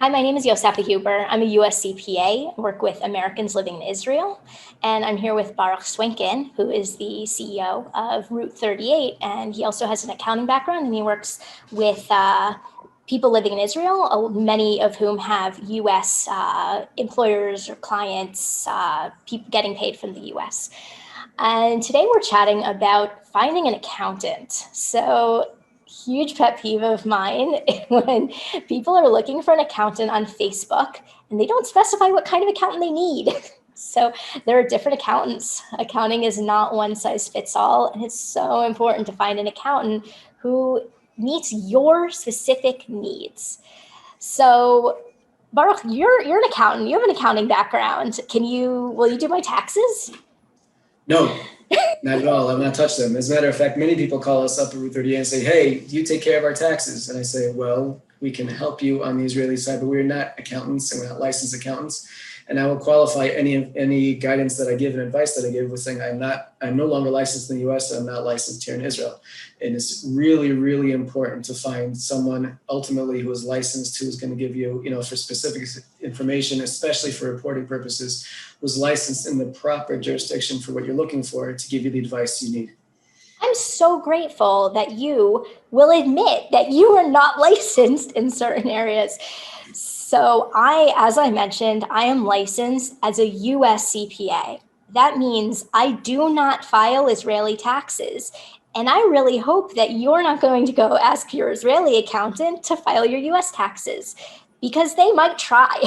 Hi, my name is Yosefa Huber. I'm a US CPA, work with Americans living in Israel, and I'm here with Baruch Swinkin, who is the CEO of Route 38, and he also has an accounting background, and he works with people living in Israel, many of whom have US employers or clients, people getting paid from the US. And today we're chatting about finding an accountant. So, huge pet peeve of mine when people are looking for an accountant on Facebook and they don't specify what kind of accountant they need. So, there are different accountants. Accounting is not one size fits all. And it's so important to find an accountant who meets your specific needs. So, Baruch, you're an accountant. You have an accounting background. Will you do my taxes? No, not at all. I'm not touch them. As a matter of fact, many people call us up at Route 38 and say, hey, do you take care of our taxes? And I say, well, we can help you on the Israeli side, but we're not accountants and we're not licensed accountants. And I will qualify any guidance that I give and advice that I give with saying I'm no longer licensed in the US, and I'm not licensed here in Israel. And it's really, really important to find someone ultimately who is licensed, who's going to give you, for specific information, especially for reporting purposes, who's licensed in the proper jurisdiction for what you're looking for to give you the advice you need. I'm so grateful that you will admit that you are not licensed in certain areas. So as I mentioned, I am licensed as a US CPA. That means I do not file Israeli taxes. And I really hope that you're not going to go ask your Israeli accountant to file your US taxes, because they might try.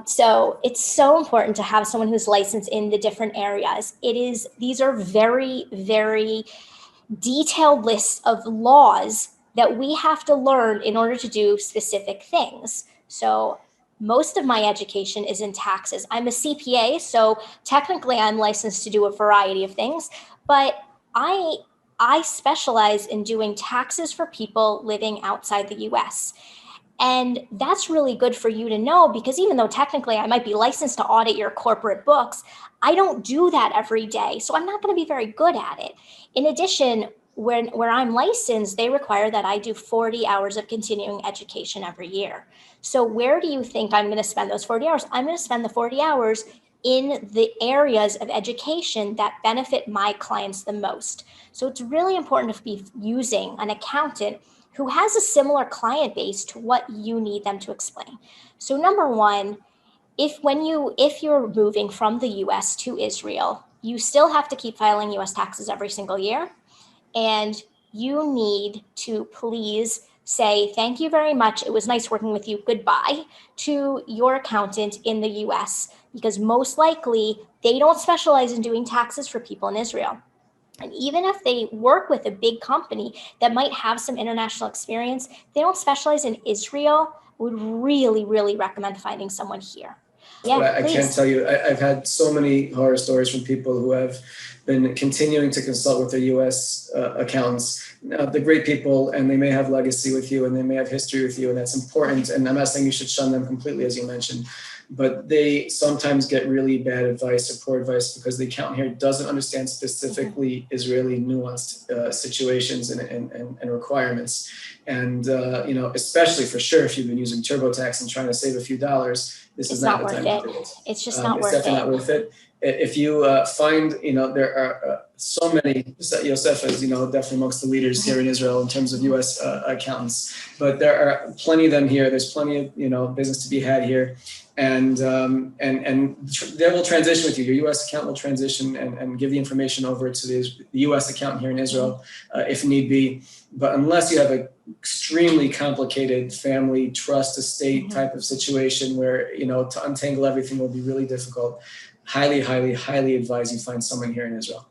So it's so important to have someone who's licensed in the different areas. These are very, very detailed lists of laws that we have to learn in order to do specific things. So most of my education is in taxes. I'm a CPA, so technically I'm licensed to do a variety of things, but I specialize in doing taxes for people living outside the US. And that's really good for you to know, because even though technically I might be licensed to audit your corporate books, I don't do that every day. So I'm not going to be very good at it. In addition, where I'm licensed, they require that I do 40 hours of continuing education every year. So where do you think I'm going to spend those 40 hours? I'm going to spend the 40 hours in the areas of education that benefit my clients the most. So it's really important to be using an accountant who has a similar client base to what you need them to explain. So number one, if you're moving from the US to Israel, you still have to keep filing US taxes every single year. And you need to please say, thank you very much, it was nice working with you, goodbye, to your accountant in the US, because most likely they don't specialize in doing taxes for people in Israel. And even if they work with a big company that might have some international experience, they don't specialize in Israel. Would really, really recommend finding someone here. Yeah, I can't tell you, I've had so many horror stories from people who have been continuing to consult with their US accountants. Now, they're great people, and they may have legacy with you, and they may have history with you, and that's important. And I'm not saying you should shun them completely, as you mentioned, but they sometimes get really bad advice or poor advice because the accountant here doesn't understand specifically Israeli nuanced situations and requirements. And, especially for sure, if you've been using TurboTax and trying to save a few dollars, this is not the time to do it. It's just not worth it. It's definitely not worth it. If you find, there are so many, Yosef is, definitely amongst the leaders here in Israel in terms of U.S. Accountants, but there are plenty of them here. There's plenty of, business to be had here. And they will transition with you. Your U.S. accountant will transition and give the information over to the U.S. accountant here in Israel, if need be. But unless you have an extremely complicated family trust estate type of situation where, to untangle everything will be really difficult, highly, highly, highly advise you find someone here in Israel.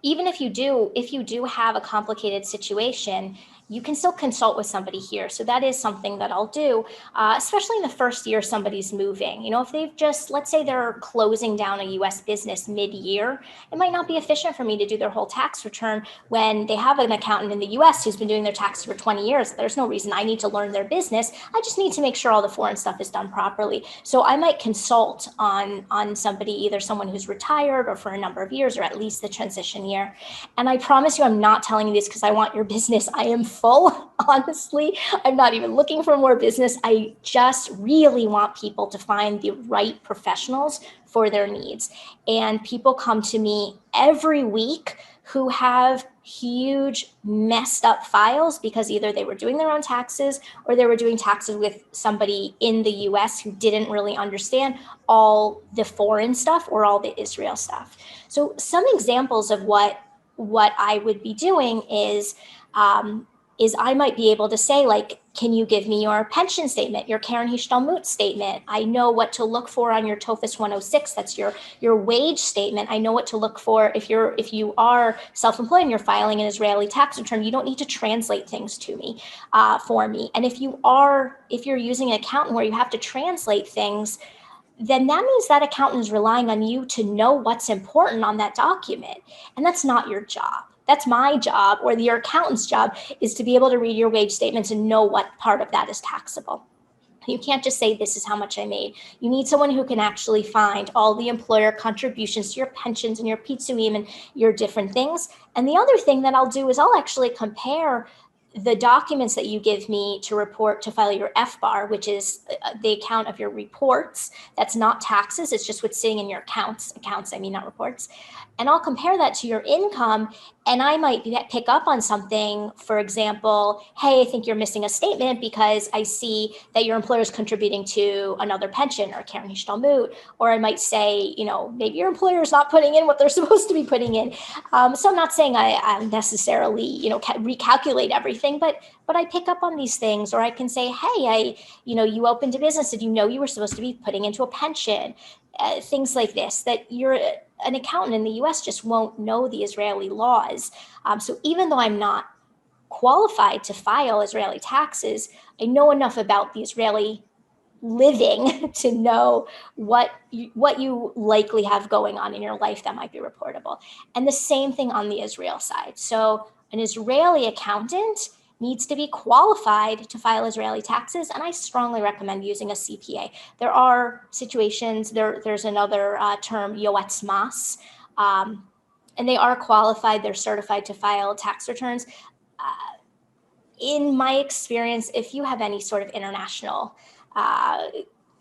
Even if you do have a complicated situation, you can still consult with somebody here. So that is something that I'll do, especially in the first year somebody's moving. If they've let's say they're closing down a US business mid-year, it might not be efficient for me to do their whole tax return when they have an accountant in the US who's been doing their taxes for 20 years. There's no reason I need to learn their business. I just need to make sure all the foreign stuff is done properly. So I might consult on somebody, either someone who's retired or for a number of years, or at least the transition year. And I promise you, I'm not telling you this because I want your business. I am full, honestly. I'm not even looking for more business. I just really want people to find the right professionals for their needs. And people come to me every week who have huge messed up files because either they were doing their own taxes or they were doing taxes with somebody in the US who didn't really understand all the foreign stuff or all the Israel stuff. So some examples of what I would be doing is I might be able to say, like, can you give me your pension statement, your Karen Hishtalmut statement? I know what to look for on your TOFIS 106. That's your wage statement. I know what to look for if you are self-employed and you're filing an Israeli tax return. You don't need to translate things to me for me. And if you're using an accountant where you have to translate things, then that means that accountant is relying on you to know what's important on that document. And that's not your job. That's my job, or your accountant's job, is to be able to read your wage statements and know what part of that is taxable. You can't just say, this is how much I made. You need someone who can actually find all the employer contributions to your pensions and your pitsuim and your different things. And the other thing that I'll do is I'll actually compare the documents that you give me to file your FBAR, which is the account of your reports. That's not taxes. It's just what's sitting in your accounts, I mean, not reports. And I'll compare that to your income, and I might pick up on something. For example, hey, I think you're missing a statement because I see that your employer is contributing to another pension or Karen Hishtalmut. Or I might say, maybe your employer is not putting in what they're supposed to be putting in. So I'm not saying I necessarily, recalculate everything, but I pick up on these things. Or I can say, hey, you opened a business. Did you know you were supposed to be putting into a pension? Things like this, that an accountant in the US just won't know the Israeli laws. So even though I'm not qualified to file Israeli taxes, I know enough about the Israeli living to know what you likely have going on in your life that might be reportable. And the same thing on the Israel side. So an Israeli accountant needs to be qualified to file Israeli taxes, and I strongly recommend using a CPA. There are situations, there's another term, yoetz mas, and they are qualified, they're certified to file tax returns. In my experience, if you have any sort of international,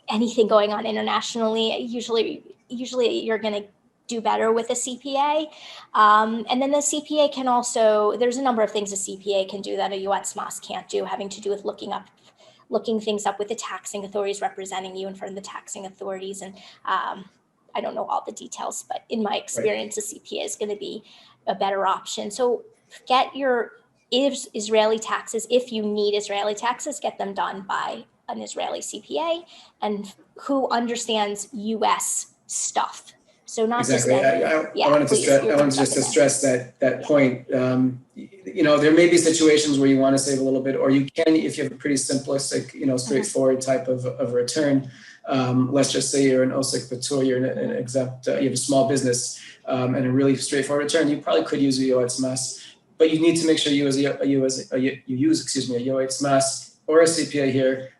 anything going on internationally, usually you're going to do better with a CPA. And then the CPA can also, there's a number of things a CPA can do that a yoetz mas can't do, having to do with looking things up with the taxing authorities, representing you in front of the taxing authorities. And I don't know all the details, but in my experience, right, a CPA is going to be a better option. So get your Israeli taxes. If you need Israeli taxes, get them done by an Israeli CPA and who understanres US stuff. So not exactly. just I wanted to stress that point. There may be situations where you want to save a little bit, or you can, if you have a pretty simplistic, straightforward type of return. Let's just say you're an osek patur, you're an exempt, you have a small business and a really straightforward return. You probably could use a yoetz mas, but you need to make sure you use a yoetz mas or a CPA here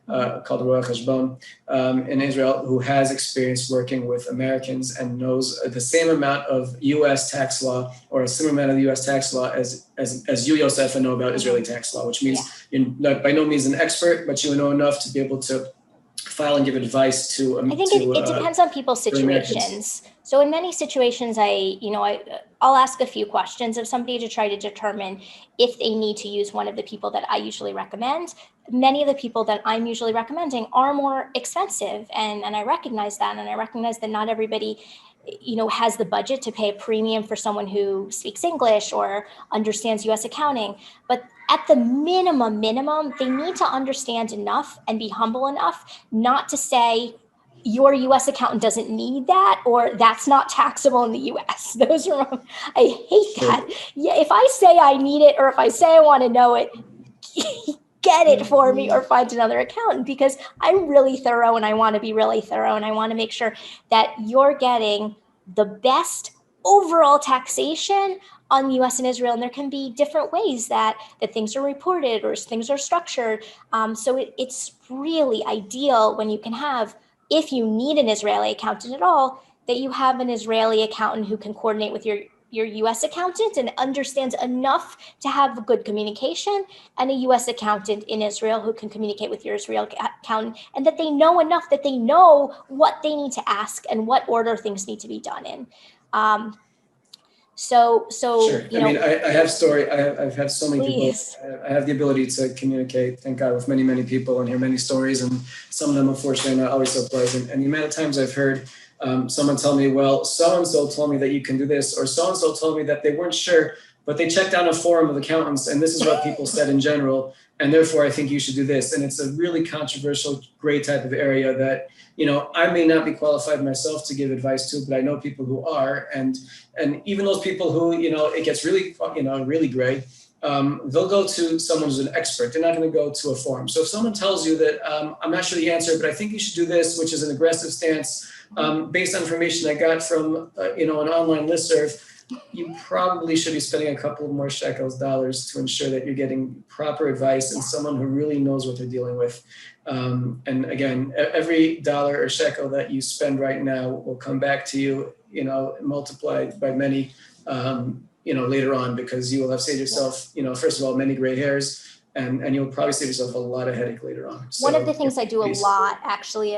called a roa cheshbon in Israel, who has experience working with Americans and knows the same amount of U.S. tax law or a similar amount of U.S. tax law as you, Yosef, know about Israeli tax law, which means you're not, by no means an expert, but you know enough to be able to file and give advice to. I think it depends on people's situations. So in many situations, I'll ask a few questions of somebody to try to determine if they need to use one of the people that I usually recommend. Many of the people that I'm usually recommending are more expensive, and I recognize that, and I recognize that not everybody has the budget to pay a premium for someone who speaks English or understands US accounting. But at the minimum, they need to understand enough and be humble enough not to say your US accountant doesn't need that, or that's not taxable in the US. I hate that. Yeah, if I say I need it, or if I say I want to know it, get it for me or find another accountant, because I'm really thorough and I want to be really thorough, and I want to make sure that you're getting the best overall taxation on US and Israel. And there can be different ways that things are reported or things are structured. So it's really ideal when you can have, if you need an Israeli accountant at all, that you have an Israeli accountant who can coordinate with your your US accountant and understands enough to have a good communication, and a US accountant in Israel who can communicate with your Israel accountant, and that they know enough that they know what they need to ask and what order things need to be done in. So Sure. you know, I've had so many please. people. I have the ability to communicate, thank God, with many, many people and hear many stories. And some of them, unfortunately, are not always so pleasant. And the amount of times I've heard someone tell me, well, so-and-so told me that you can do this, or so-and-so told me that they weren't sure, but they checked out a forum of accountants, and this is what people said in general. And therefore, I think you should do this. And it's a really controversial, gray type of area that, you know, I may not be qualified myself to give advice to, but I know people who are. And even those people who, you know, it gets really, you know, really gray, they'll go to someone who's an expert. They're not going to go to a forum. So if someone tells you that, I'm not sure the answer, but I think you should do this, which is an aggressive stance, based on information I got from, you know, an online listserv, you probably should be spending a couple more shekels dollars to ensure that you're getting proper advice and someone who really knows what they're dealing with. And again, every dollar or shekel that you spend right now will come back to you, you know, multiplied by many, you know, later on, because you will have saved yourself, you know, first of all, many gray hairs, and you'll probably save yourself a lot of headache later on. So, one of the things I do a lot, actually,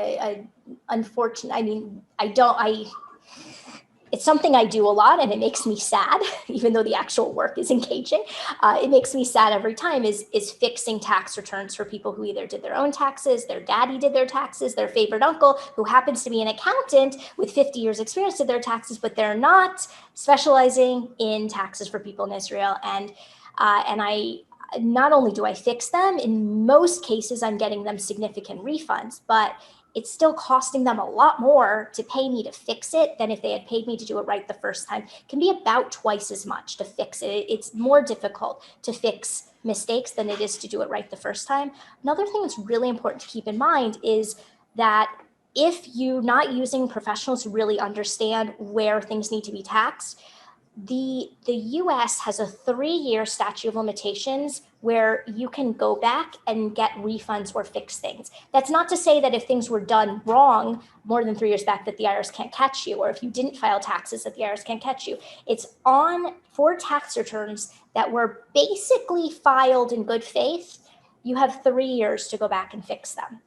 it's something I do a lot, and it makes me sad, even though the actual work is engaging. It makes me sad every time is fixing tax returns for people who either did their own taxes, their daddy did their taxes, their favorite uncle who happens to be an accountant with 50 years experience did their taxes, but they're not specializing in taxes for people in Israel. And I not only do I fix them, in most cases I'm getting them significant refunds, but it's still costing them a lot more to pay me to fix it than if they had paid me to do it right the first time. It can be about twice as much to fix it. It's more difficult to fix mistakes than it is to do it right the first time. Another thing that's really important to keep in mind is that if you're not using professionals who really understand where things need to be taxed, the US has a 3-year statute of limitations where you can go back and get refunds or fix things. That's not to say that if things were done wrong more than 3 years back that the IRS can't catch you, or if you didn't file taxes that the IRS can't catch you. It's on for tax returns that were basically filed in good faith. You have 3 years to go back and fix them.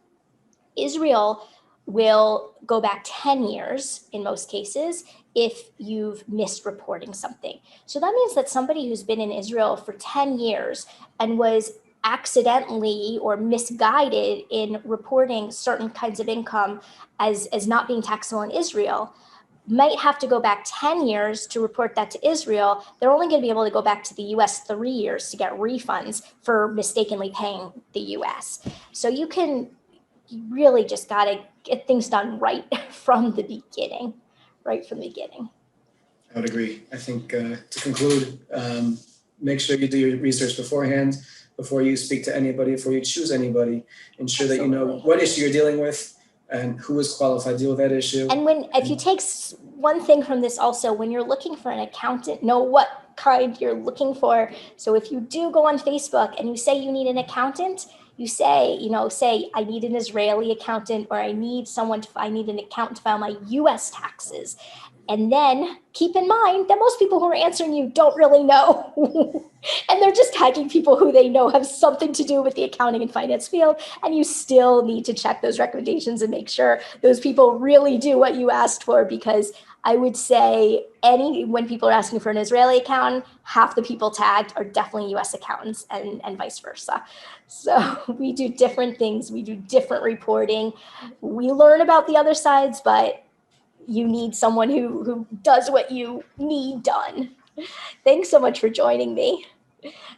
Israel will go back 10 years in most cases if you've missed reporting something. So that means that somebody who's been in Israel for 10 years and was accidentally or misguided in reporting certain kinds of income as not being taxable in Israel might have to go back 10 years to report that to Israel. They're only going to be able to go back to the US 3 years to get refunds for mistakenly paying the US. So you really just got to get things done right from the beginning. I would agree. I think to conclude, make sure you do your research beforehand, before you speak to anybody, before you choose anybody. Ensure that you know what issue you're dealing with and who is qualified to deal with that issue. And if you take one thing from this also, when you're looking for an accountant, know what kind you're looking for. So if you do go on Facebook and you say you need an accountant, you say, I need an Israeli accountant, or I need an accountant to file my US taxes. And then keep in mind that most people who are answering you don't really know. And they're just tagging people who they know have something to do with the accounting and finance field. And you still need to check those recommendations and make sure those people really do what you asked for, because I would say when people are asking for an Israeli accountant, half the people tagged are definitely US accountants and vice versa. So we do different things. We do different reporting. We learn about the other sides, but you need someone who does what you need done. Thanks so much for joining me.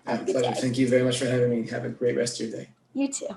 Have a good day. Thank you very much for having me. Have a great rest of your day. You too.